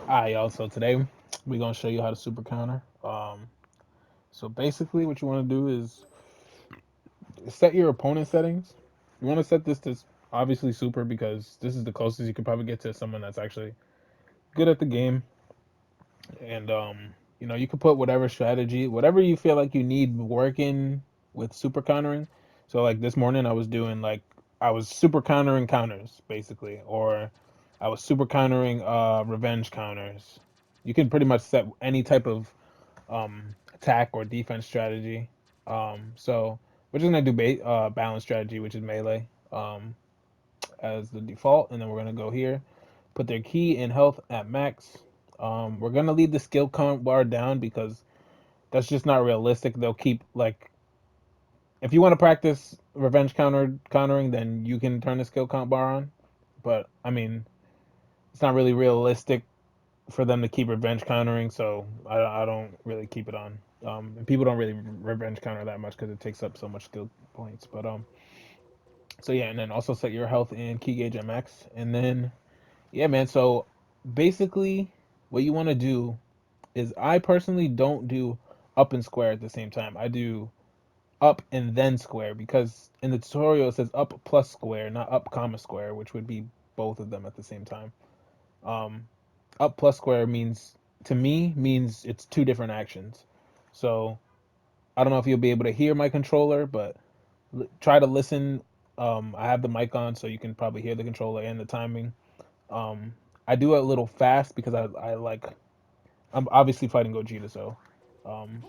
Alright, y'all. So today we're gonna show you how to super counter. So basically, what you want to do is set your opponent settings. You want to set this to obviously super because this is the closest you can probably get to someone that's actually good at the game. And you can put whatever strategy, whatever you feel like you need working with super countering. So like this morning, I was doing like I was super countering counters basically, or I was super countering revenge counters. You can pretty much set any type of attack or defense strategy. So we're just gonna do balance strategy, which is melee, as the default, and then we're gonna go here, put their key and health at max. We're gonna leave the skill count bar down because that's just not realistic. They'll keep like if you want to practice revenge countering, then you can turn the skill count bar on. But I mean, it's not really realistic for them to keep revenge countering, so I don't really keep it on. And people don't really revenge counter that much because it takes up so much skill points. But so yeah, and then also set your health and key gauge at max, and then yeah, man. So basically, what you want to do is I personally don't do up and square at the same time. I do up and then square because in the tutorial it says up plus square, not up comma square, which would be both of them at the same time. Um, Up plus square means to me means it's two different actions. So I don't know if you'll be able to hear my controller, but try to listen. I have the mic on, so you can probably hear the controller and the timing. Um, I do it a little fast because I like I'm obviously fighting Gogeta, so um,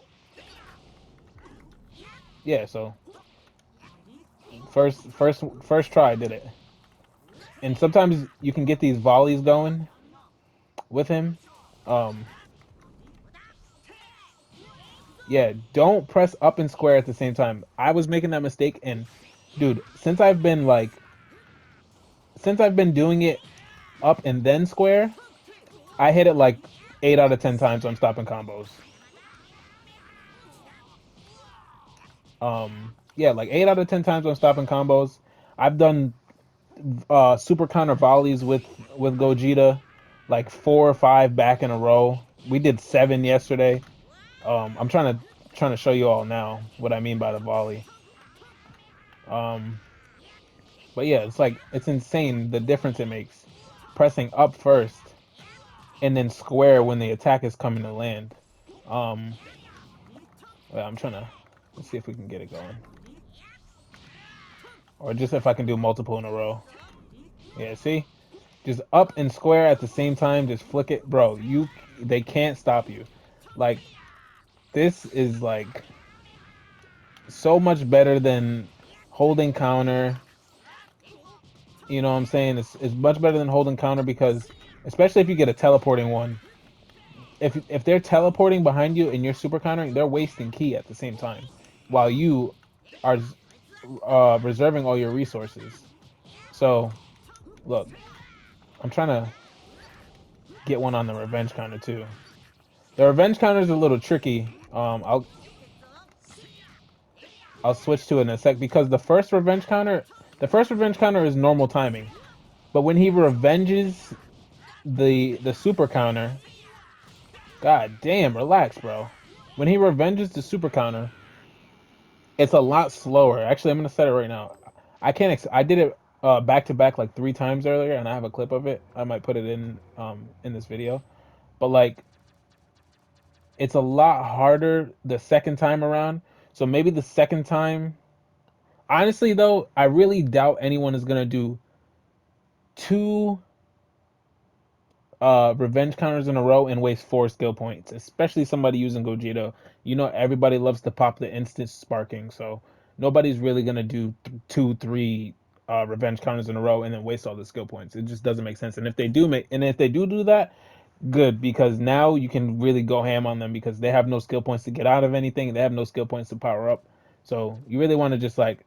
yeah. So first try I did it, and sometimes you can get these volleys going with him. Um, Yeah, don't press up and square at the same time. I was making that mistake, and dude, since I've been doing it up and then square, I hit it like 8 out of 10 times. I'm stopping combos. Yeah, like 8 out of 10 times I'm stopping combos. I've done super counter volleys with Gogeta, like 4 or 5 back in a row. We did 7 yesterday. I'm trying to show you all now what I mean by the volley. Um, But yeah, it's insane the difference it makes. Pressing up first and then square when the attack is coming to land. Um, I'm trying to let's see if we can get it going, or just if I can do multiple in a row. Yeah, see, just up and square at the same time. Just flick it, bro. They can't stop you. Like this is like so much better than holding counter. You know what I'm saying? It's much better than holding counter because especially if you get a teleporting one, if they're teleporting behind you and you're super countering, they're wasting key at the same time, while you are reserving all your resources. So look, I'm trying to get one on the revenge counter too. The revenge counter is a little tricky. I'll switch to it in a sec because the first revenge counter is normal timing, but when he revenges the super counter, god damn, relax, bro. When he revenges the super counter, it's a lot slower. Actually, I'm gonna set it right now. I can't. I did it back to back like 3 times earlier, and I have a clip of it. I might put it in this video. But like, it's a lot harder the second time around. So maybe the second time. Honestly, though, I really doubt anyone is gonna do two revenge counters in a row and waste 4 skill points, especially somebody using Gogeta. You know, everybody loves to pop the instant sparking, so nobody's really gonna do 2, 3 revenge counters in a row and then waste all the skill points. It just doesn't make sense. And if they do that, good because now you can really go ham on them because they have no skill points to get out of anything. They have no skill points to power up. So you really want to just like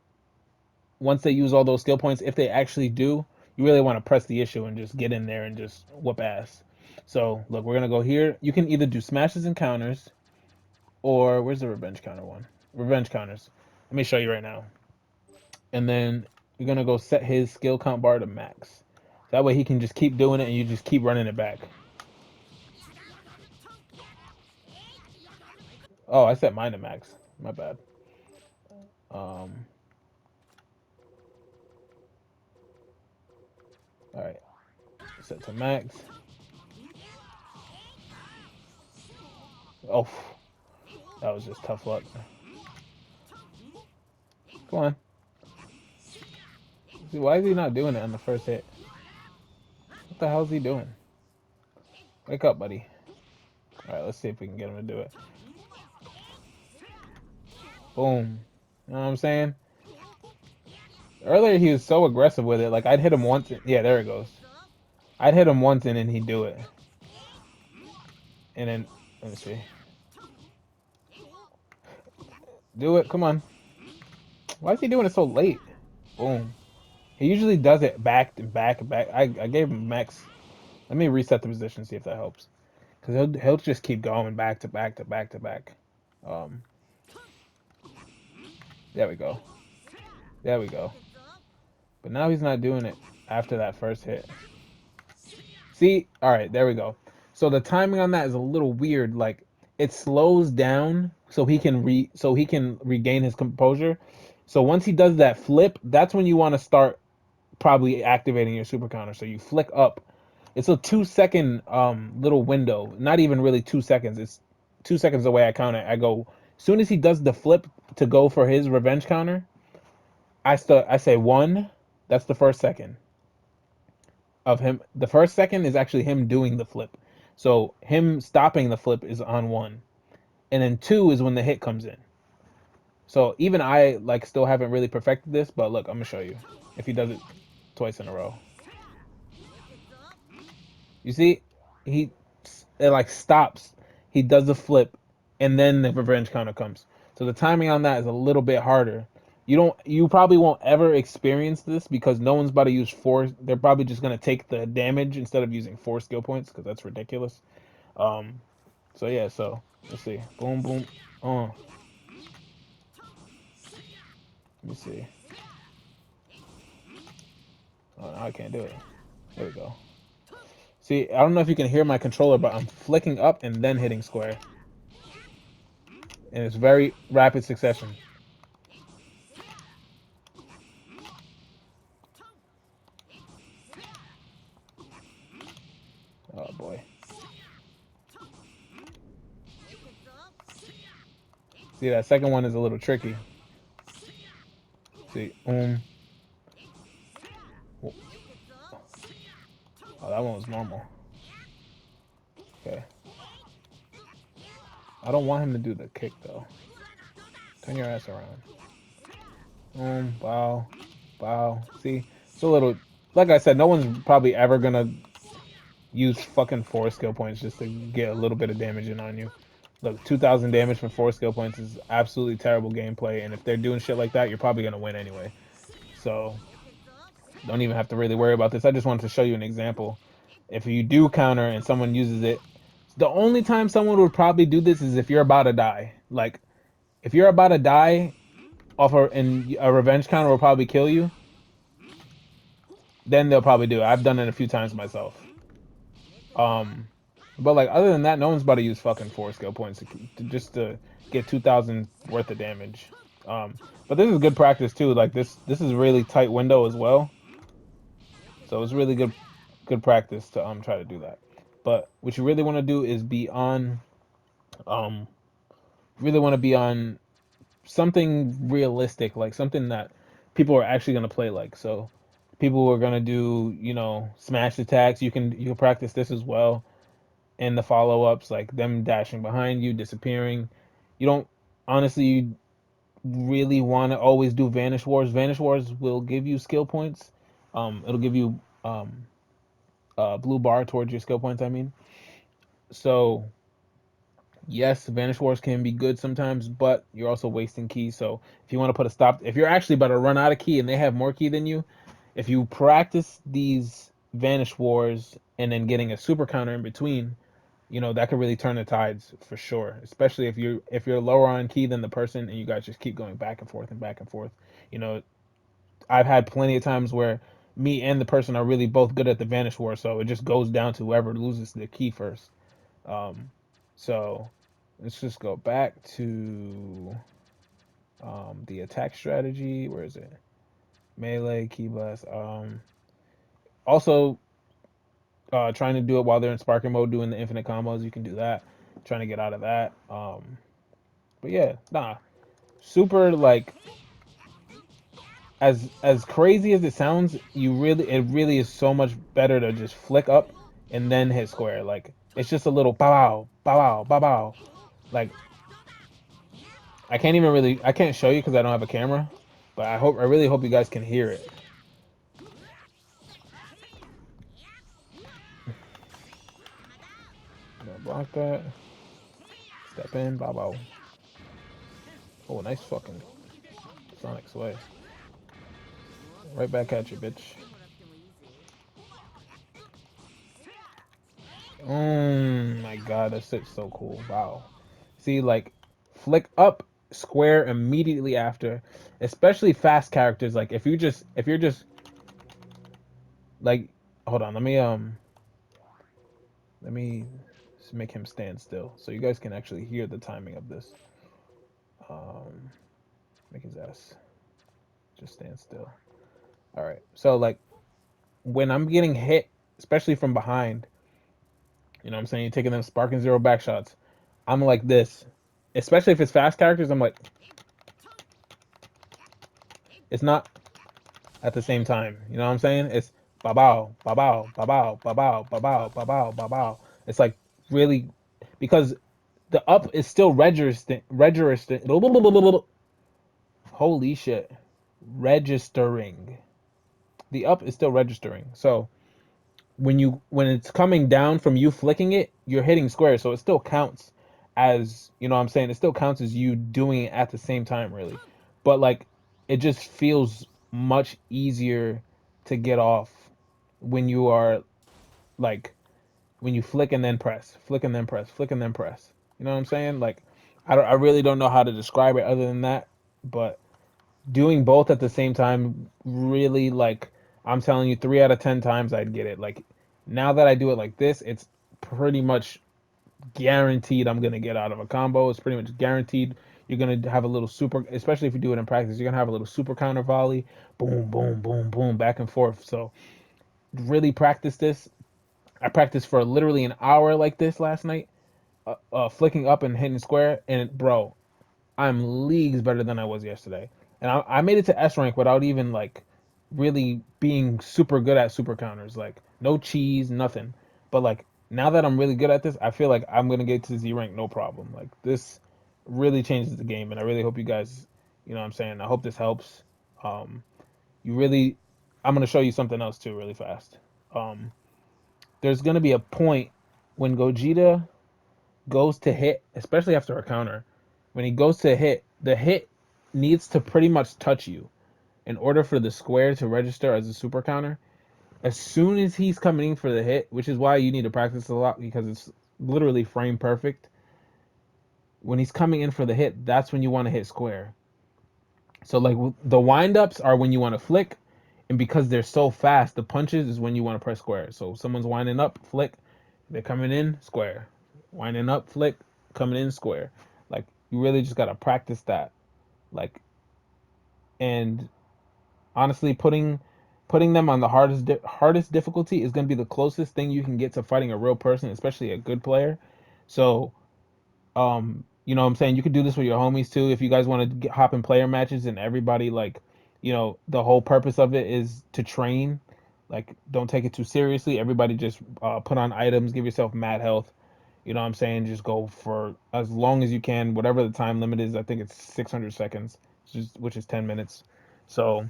once they use all those skill points, if they actually do, you really want to press the issue and just get in there and just whoop ass. So look, we're gonna go here. You can either do smashes and counters, or where's the revenge counter one? Revenge counters. Let me show you right now. And then you're gonna go set his skill count bar to max. That way he can just keep doing it and you just keep running it back. Oh, I set mine to max. My bad. Um, all right, set to max. Oh, that was just tough luck. Come on. See, why is he not doing it on the first hit? What the hell is he doing? Wake up, buddy. All right, let's see if we can get him to do it. Boom. You know what I'm saying? Earlier he was so aggressive with it. Like I'd hit him once. Yeah, there it goes. I'd hit him once and then he'd do it. And then let me see. Do it. Come on. Why is he doing it so late? Boom. He usually does it back to back and back. I gave him max. Let me reset the position, see if that helps. Because he'll just keep going back to back to back to back. Um, there we go. There we go. But now he's not doing it after that first hit. See? All right, there we go. So the timing on that is a little weird. Like it slows down so he can regain his composure. So once he does that flip, that's when you want to start probably activating your super counter. So you flick up. It's a 2 second little window. Not even really 2 seconds. It's 2 seconds away. I count it. I go as soon as he does the flip to go for his revenge counter. I say one. That's the first second of him. The first second is actually him doing the flip. So him stopping the flip is on one, and then two is when the hit comes in. So even I like still haven't really perfected this, but look, I'm gonna show you if he does it twice in a row. You see, he it like stops. He does the flip, and then the revenge counter comes. So the timing on that is a little bit harder. You probably won't ever experience this because no one's about to use four. They're probably just gonna take the damage instead of using four skill points because that's ridiculous. Um, so yeah, so let's see. Boom, boom. Let me see. Oh, no, I can't do it. There we go. See, I don't know if you can hear my controller, but I'm flicking up and then hitting square, and it's very rapid succession. Oh boy. See, that second one is a little tricky. See, oh, that one was normal. Okay. I don't want him to do the kick though. Turn your ass around. Bow, bow. See, it's a little. Like I said, no one's probably ever gonna use fucking four skill points just to get a little bit of damage in on you. Look, 2,000 damage for four skill points is absolutely terrible gameplay, and if they're doing shit like that, you're probably gonna win anyway. So don't even have to really worry about this. I just wanted to show you an example. If you do counter and someone uses it, the only time someone would probably do this is if you're about to die. Like if you're about to die and a revenge counter will probably kill you, then they'll probably do it. I've done it a few times myself. Um, but like other than that, no one's about to use fucking four skill points just to get 2,000 worth of damage. But this is good practice too. Like this is really tight window as well, so it's really good practice to try to do that. But what you really want to do is be on um really want to be on something realistic, like something that people are actually going to play like. So people are going to do, smash attacks. You can practice this as well in the follow-ups, like them dashing behind you, disappearing. You don't honestly you really want to always do Vanish Wars. Vanish Wars will give you skill points. It'll give you blue bar towards your skill points, I mean. So yes, Vanish Wars can be good sometimes, but you're also wasting keys. So if you want to put a stop, if you're actually about to run out of key and they have more key than you, if you practice these Vanish Wars and then getting a super counter in between, that could really turn the tides for sure. Especially if you're lower on key than the person and you guys just keep going back and forth and back and forth. You know, I've had plenty of times where me and the person are really both good at the Vanish War, so it just goes down to whoever loses the key first. Um, so let's just go back to the attack strategy. Where is it? Melee, key blast. Also, trying to do it while they're in sparking mode, doing the infinite combos. You can do that. Trying to get out of that. But yeah, nah. Super like as crazy as it sounds, it really is so much better to just flick up and then hit square. Like it's just a little bow bow bow bow bow. Like I can't show you because I don't have a camera, but I really hope you guys can hear it. Block that. Step in, bow bow. Oh, nice fucking Sonic sway. Right back at you, bitch. Oh my god, that shit's so cool. Wow. See, like, flick up square immediately after, especially fast characters. Like, if you're just like, hold on, let me just make him stand still so you guys can actually hear the timing of this. Um, make his ass just stand still. All right. So like when I'm getting hit, especially from behind, you know what I'm saying? You're taking them sparking zero back shots. I'm like this. Especially if it's fast characters, I'm like it's not at the same time. You know what I'm saying? It's ba bow, ba bow, ba bow, ba bow, ba bow, ba bow, ba bow. It's like really because the up is still registering. Holy shit. Registering. The up is still registering. So when it's coming down from you flicking it, you're hitting square, so it still counts as you know what I'm saying. It still counts as you doing it at the same time, really. But like, it just feels much easier to get off when you are like when you flick and then press, flick and then press, flick and then press. You know what I'm saying? Like, I really don't know how to describe it other than that, but doing both at the same time really like I'm telling you 3 out of 10 times I'd get it. Like now that I do it like this, it's pretty much guaranteed I'm going to get out of a combo. It's pretty much guaranteed you're going to have a little super, especially if you do it in practice, you're going to have a little super counter volley, boom boom boom boom back and forth. So really practice this. I practiced for literally an hour like this last night, flicking up and hitting square, and bro, I'm leagues better than I was yesterday. And I made it to S rank without even like really being super good at super counters. Like no cheese, nothing. But like now that I'm really good at this, I feel like I'm gonna get to Z rank no problem. Like this really changes the game, and I really hope you guys, you know what I'm saying. I hope this helps. Um, you really, I'm gonna show you something else too, really fast. Um, there's gonna be a point when Gogeta goes to hit, especially after a counter, when he goes to hit, the hit needs to pretty much touch you in order for the square to register as a super counter. As soon as he's coming in for the hit, which is why you need to practice a lot because it's literally frame perfect. When he's coming in for the hit, that's when you want to hit square. So like the windups are when you want to flick, and because they're so fast, the punches is when you want to press square. So if someone's winding up, flick, they're coming in square, winding up, flick, coming in square. Like you really just gotta practice that. Like and honestly, putting them on the hardest difficulty is gonna be the closest thing you can get to fighting a real person, especially a good player. So you know what I'm saying, you could do this with your homies too if you guys want to hop in player matches and everybody like, you know, the whole purpose of it is to train. Like don't take it too seriously. Everybody just put on items, give yourself mad health. You know what I'm saying? Just go for as long as you can, whatever the time limit is. I think it's 600 seconds, which is 10 minutes. So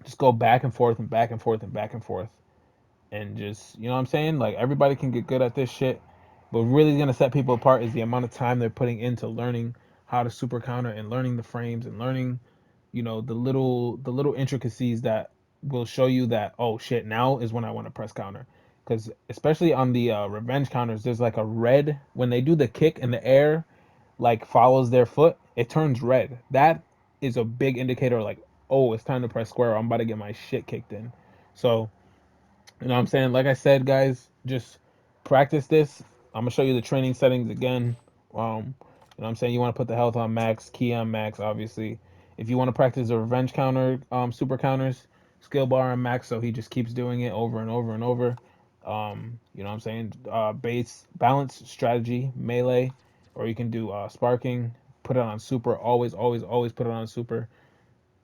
just go back and forth and back and forth and back and forth and just you know what I'm saying? Like everybody can get good at this shit, but really gonna set people apart is the amount of time they're putting into learning how to super counter and learning the frames and learning, you know, the little intricacies that will show you that oh shit now is when I want to press counter. Because especially on the revenge counters, there's like a red when they do the kick in the air, like follows their foot, it turns red. That is a big indicator like oh it's time to press square. I'm about to get my shit kicked in. So you know what I'm saying? Like I said, guys, just practice this. I'm gonna show you the training settings again. Um, know what I'm saying? You want to put the health on max, ki on max, obviously. If you want to practice the revenge counter, super counters, skill bar on max, so he just keeps doing it over and over and over. You know what I'm saying? Base, balance, strategy, melee, or you can do sparking, put it on super, always, always, always put it on super.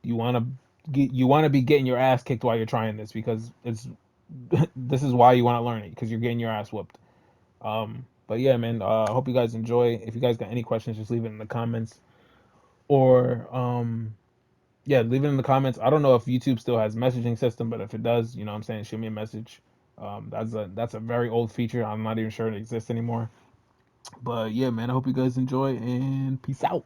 You want to be getting your ass kicked while you're trying this because it's this is why you want to learn it because you're getting your ass whooped. But yeah, man. I hope you guys enjoy. If you guys got any questions, just leave it in the comments or yeah, leave it in the comments. I don't know if YouTube still has messaging system, but if it does, you know what I'm saying, shoot me a message. That's a very old feature. I'm not even sure it exists anymore. But yeah, man. I hope you guys enjoy and peace out.